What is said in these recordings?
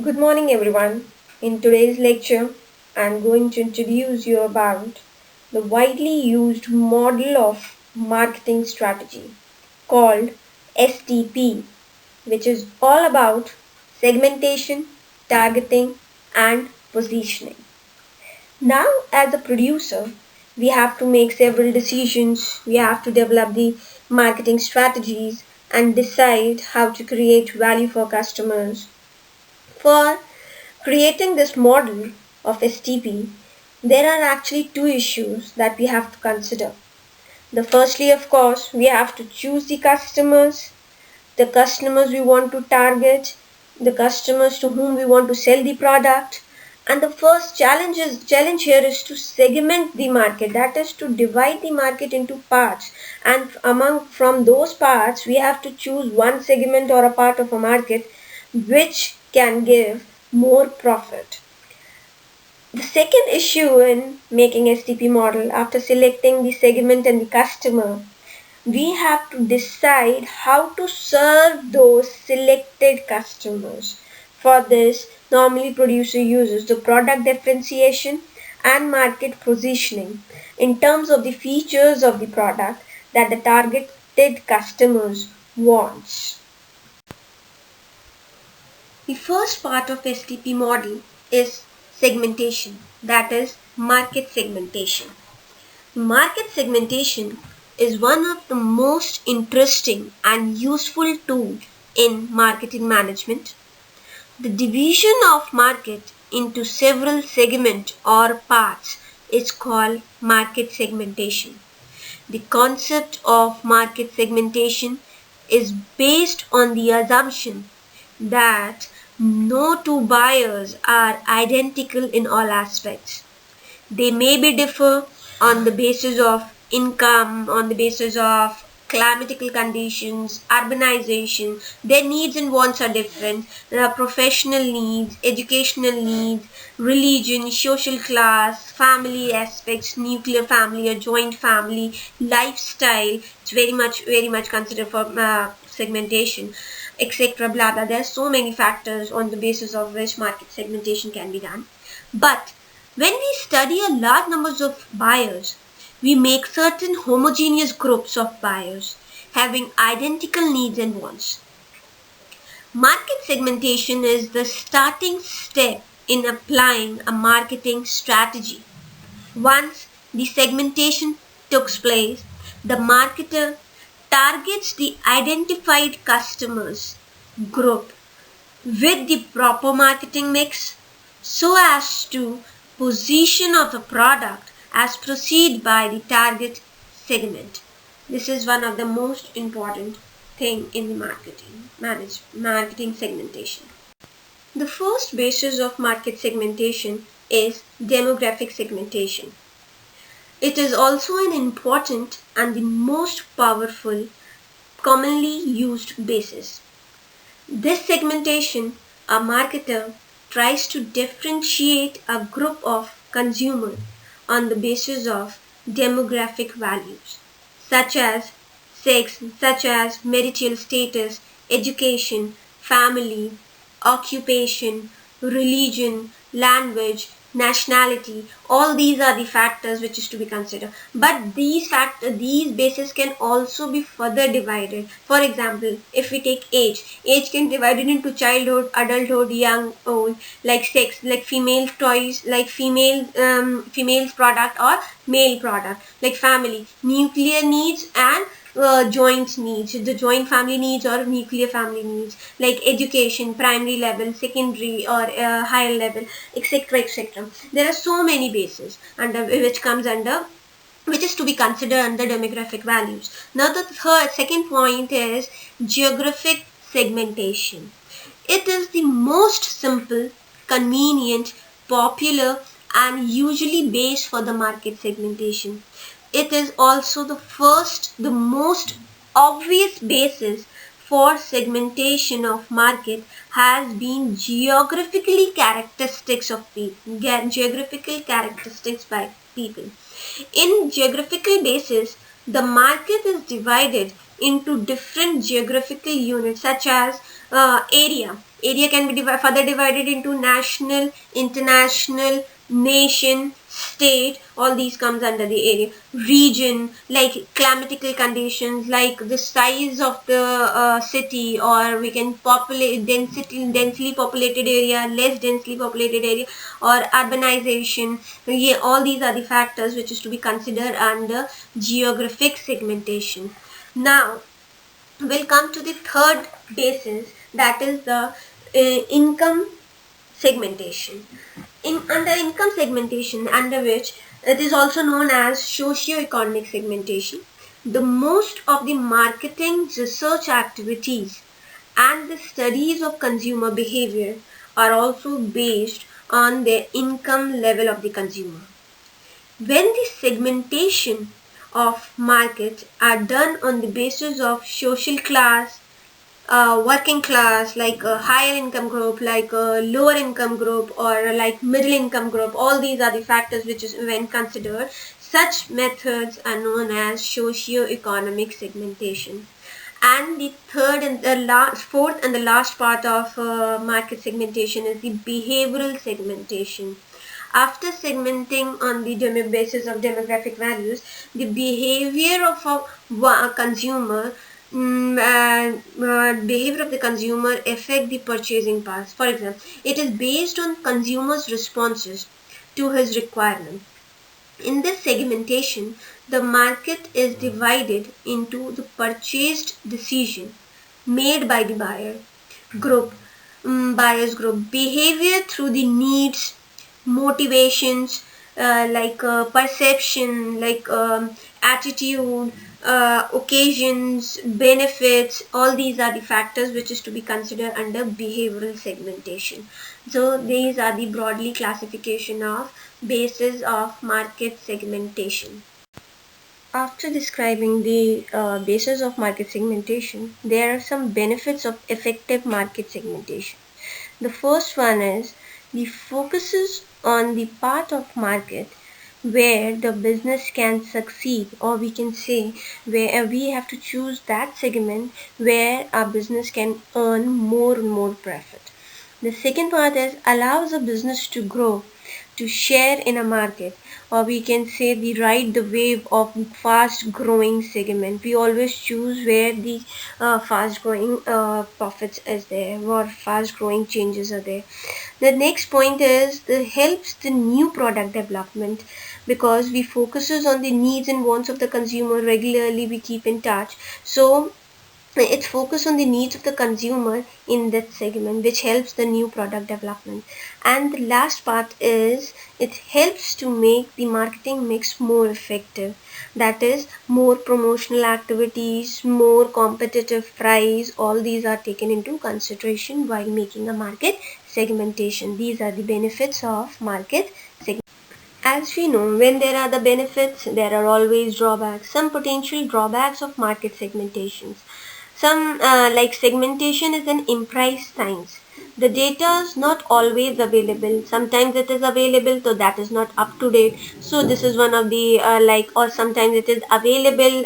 Good morning, everyone. In today's lecture, I'm going to introduce you about the widely used model of marketing strategy called STP, which is all about segmentation, targeting, and positioning. Now, as a producer, we have to make several decisions. We have to develop the marketing strategies and decide how to create value for customers. For creating this model of STP, there are actually two issues that we have to consider. The firstly, of course, we have to choose the customers we want to target, the customers to whom we want to sell the product. And the first challenge here is to segment the market, that is to divide the market into parts. And among from those parts, we have to choose one segment or a part of a market which can give more profit. The second issue in making STP model, after selecting the segment and the customer, we have to decide how to serve those selected customers. For this, normally producer uses the product differentiation and market positioning in terms of the features of the product that the targeted customers wants. The first part of STP model is segmentation, that is market segmentation. Market segmentation is one of the most interesting and useful tools in marketing management. The division of market into several segments or parts is called market segmentation. The concept of market segmentation is based on the assumption that no two buyers are identical in all aspects. They may be differ on the basis of income, on the basis of climatical conditions, urbanization. Their needs and wants are different. There are professional needs, educational needs, religion, social class, family aspects, nuclear family or joint family, lifestyle. It's very much considered for segmentation, etc. Blah blah. There are so many factors on the basis of which market segmentation can be done. But when we study a large numbers of buyers, we make certain homogeneous groups of buyers having identical needs and wants. Market segmentation is the starting step in applying a marketing strategy. Once the segmentation takes place, the marketer targets the identified customers group with the proper marketing mix so as to position of the product as perceived by the target segment. This is one of the most important thing in the marketing segmentation. The first basis of market segmentation is demographic segmentation. It is also an important and the most powerful commonly used basis. This segmentation, a marketer tries to differentiate a group of consumers on the basis of demographic values, such as sex, such as marital status, education, family, occupation, religion, language, nationality. All these are the factors which is to be considered. But these bases can also be further divided. For example, if we take age can be divided into childhood, adulthood, young, old, like sex, like female toys, like female's product or male product, like family, nuclear needs and joint needs, the joint family needs or nuclear family needs, like education, primary level, secondary or higher level, etc. etc. There are so many bases under which is to be considered under demographic values. Now the second point is geographic segmentation. It is the most simple, convenient, popular and usually based for the market segmentation. It is also the most obvious basis for segmentation of market has been geographical characteristics by people. In geographical basis, the market is divided into different geographical units such as area. Area can be further divided into national, international, nation, state. All these comes under the area. Region, like climatical conditions, like the size of the city, or we can populate densely populated area, less densely populated area, or urbanization. Yeah, all these are the factors which is to be considered under geographic segmentation. Now we'll come to the third basis, that is the income segmentation. Under income segmentation, under which it is also known as socio-economic segmentation, the most of the marketing research activities and the studies of consumer behavior are also based on the income level of the consumer. When the segmentation of markets are done on the basis of social class, working class, like a higher income group, like a lower income group, or like middle income group, all these are the factors which is when considered. Such methods are known as socio-economic segmentation. And the third and the fourth and the last part of market segmentation is the behavioral segmentation. After segmenting on the basis of demographic values, the behavior of a consumer, behavior of the consumer affect the purchasing power. For example, it is based on consumers' responses to his requirement. In this segmentation, the market is divided into the purchased decision made by the group, buyers group, behavior through the needs, motivations, like perception, like attitude, occasions, benefits. All these are the factors which is to be considered under behavioral segmentation. So these are the broadly classification of basis of market segmentation. After describing the basis of market segmentation, there are some benefits of effective market segmentation. The first one is the focuses on the part of market where the business can succeed, or we can say where we have to choose that segment where our business can earn more and more profit. The second part is allows a business to grow, to share in a market, or we can say the ride the wave of fast growing segment. We always choose where the fast growing profits is there, or fast growing changes are there. The next point is the helps the new product development, because we focuses on the needs and wants of the consumer regularly, we keep in touch. So it's focused on the needs of the consumer in that segment, which helps the new product development. And the last part is it helps to make the marketing mix more effective. That is, more promotional activities, more competitive price, all these are taken into consideration while making a market segmentation. These are the benefits of market segmentation. As we know, when there are the benefits, there are always drawbacks. Some potential drawbacks of market segmentations. Some like segmentation is an imprecise science. The data is not always available. Sometimes it is available, so that is not up to date. So this is one of the or sometimes it is available,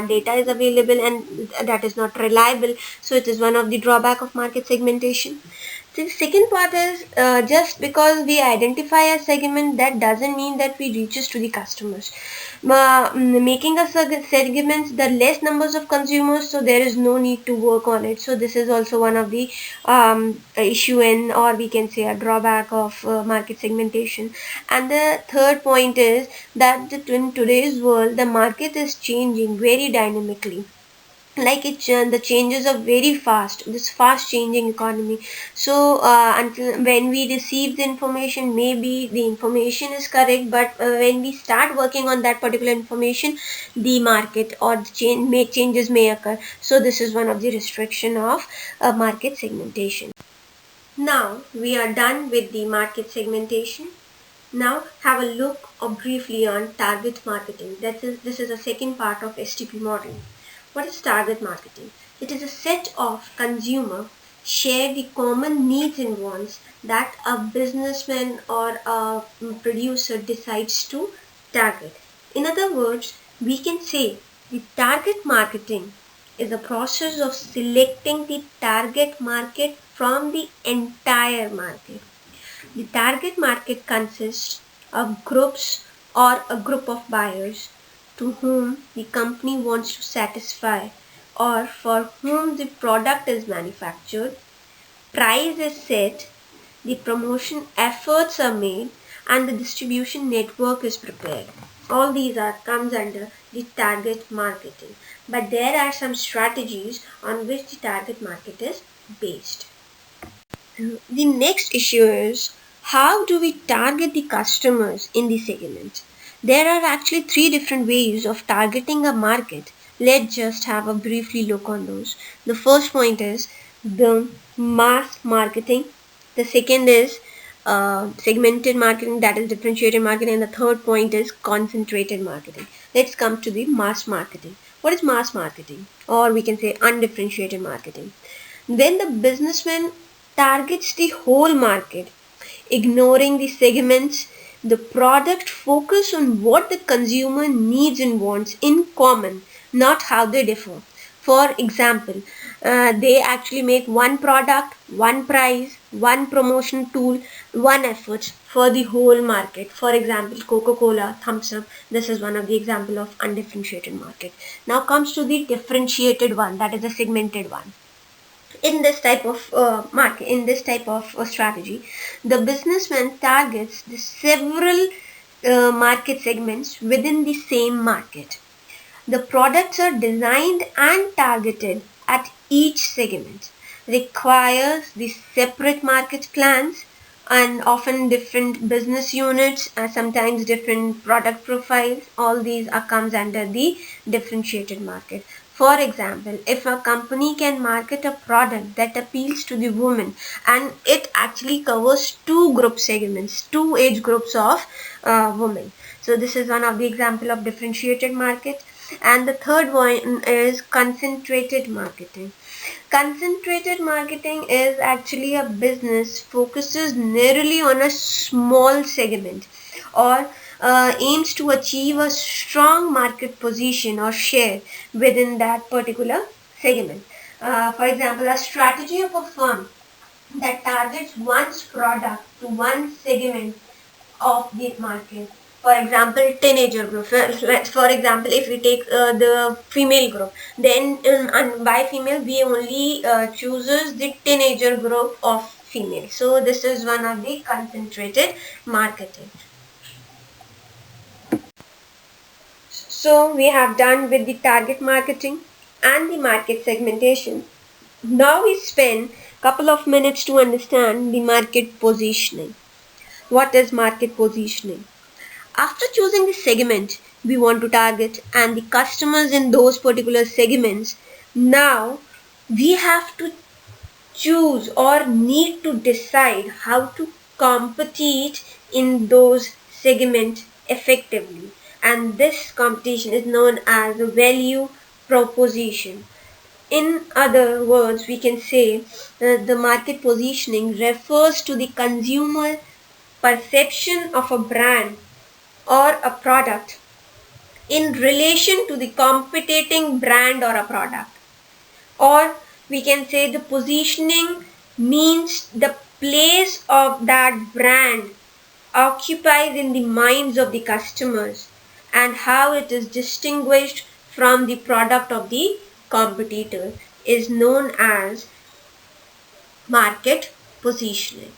data is available and that is not reliable. So it is one of the drawback of market segmentation. The second part is just because we identify a segment, that doesn't mean that we reaches to the customers. Making a segment, the less numbers of consumers, so there is no need to work on it. So this is also one of the issue in, or we can say a drawback of market segmentation. And the third point is that in today's world, the market is changing very dynamically, like the changes are very fast, this fast changing economy. So until when we receive the information, maybe the information is correct, but when we start working on that particular information, the market or the changes may occur. So this is one of the restriction of market segmentation. Now we are done with the market segmentation. Now have a look or briefly on target marketing. This is a second part of STP model. What is target marketing? It is a set of consumer share the common needs and wants that a businessman or a producer decides to target. In other words, we can say the target marketing is the process of selecting the target market from the entire market. The target market consists of groups or a group of buyers to whom the company wants to satisfy or for whom the product is manufactured. Price is set, the promotion efforts are made, and the distribution network is prepared. All these are comes under the target marketing. But there are some strategies on which the target market is based. The next issue is how do we target the customers in the segment? There are actually three different ways of targeting a market. Let's just have a briefly look on those. The first point is the mass marketing. The second is segmented marketing, that is differentiated marketing. And the third point is concentrated marketing. Let's come to the mass marketing. What is mass marketing? Or we can say undifferentiated marketing. Then the businessman targets the whole market, ignoring the segments. The product focus on what the consumer needs and wants in common, not how they differ. For example, they actually make one product, one price, one promotion tool, one effort for the whole market. For example, Coca-Cola, Thumbs Up. This is one of the example of undifferentiated market. Now comes to the differentiated one, that is the segmented one. In this type of market, in this type of strategy, the businessman targets the several market segments within the same market. The products are designed and targeted at each segment, requires the separate market plans and often different business units, sometimes different product profiles. All these are comes under the differentiated market. For example, if a company can market a product that appeals to the woman and it actually covers two group segments, two age groups of women. So this is one of the example of differentiated market. And the third one is concentrated marketing. Concentrated marketing is actually a business focuses narrowly on a small segment or aims to achieve a strong market position or share within that particular segment. For example, a strategy of a firm that targets one's product to one segment of the market. For example, teenager group. For example, if we take the female group, then and by female we only chooses the teenager group of female. So this is one of the concentrated marketing. So we have done with the target marketing and the market segmentation. Now we spend a couple of minutes to understand the market positioning. What is market positioning? After choosing the segment we want to target and the customers in those particular segments, now we have to choose or need to decide how to compete in those segments effectively. And this competition is known as the value proposition. In other words, we can say the market positioning refers to the consumer perception of a brand or a product in relation to the competing brand or a product. Or we can say the positioning means the place of that brand occupies in the minds of the customers and how it is distinguished from the product of the competitor is known as market positioning.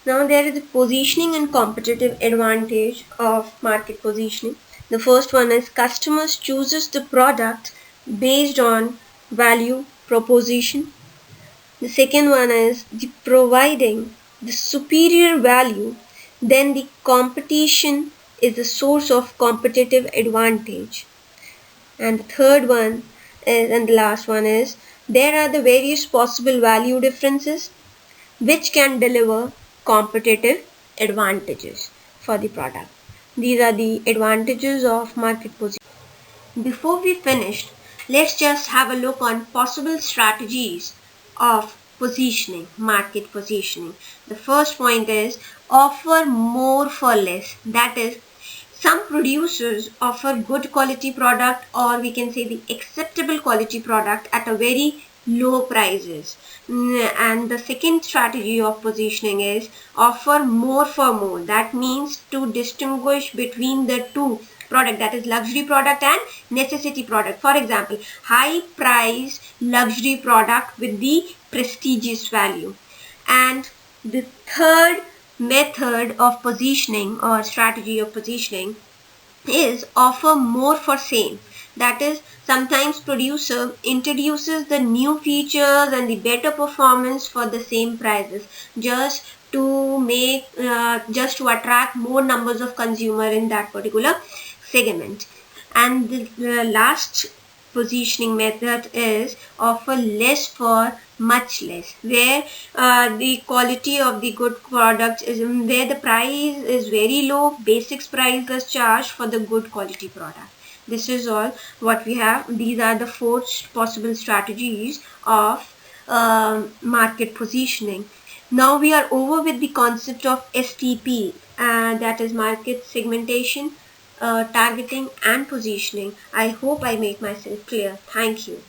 Now there is a positioning and competitive advantage of market positioning. The first one is customers chooses the product based on value proposition. The second one is the providing the superior value, then the competition is the source of competitive advantage. And the third one is, and the last one is, there are the various possible value differences which can deliver competitive advantages for the product. These are the advantages of market positioning. Before we finish, let's just have a look on possible strategies of positioning, market positioning. The first point is offer more for less. That is, Some producers offer good quality product, or we can say the acceptable quality product at a very low prices. And the second strategy of positioning is offer more for more. That means to distinguish between the two product, that is luxury product and necessity product. For example, high price luxury product with the prestigious value. And the third method of positioning or strategy of positioning is offer more for same. That is, sometimes producer introduces the new features and the better performance for the same prices, just to make just to attract more numbers of consumer in that particular segment. And the last positioning method is offer less for much less, where the quality of the good product is where the price is very low, basics price is charged for the good quality product. This is all what we have. These are the four possible strategies of market positioning. Now we are over with the concept of STP, that is market segmentation, targeting and positioning. I hope I make myself clear. Thank you.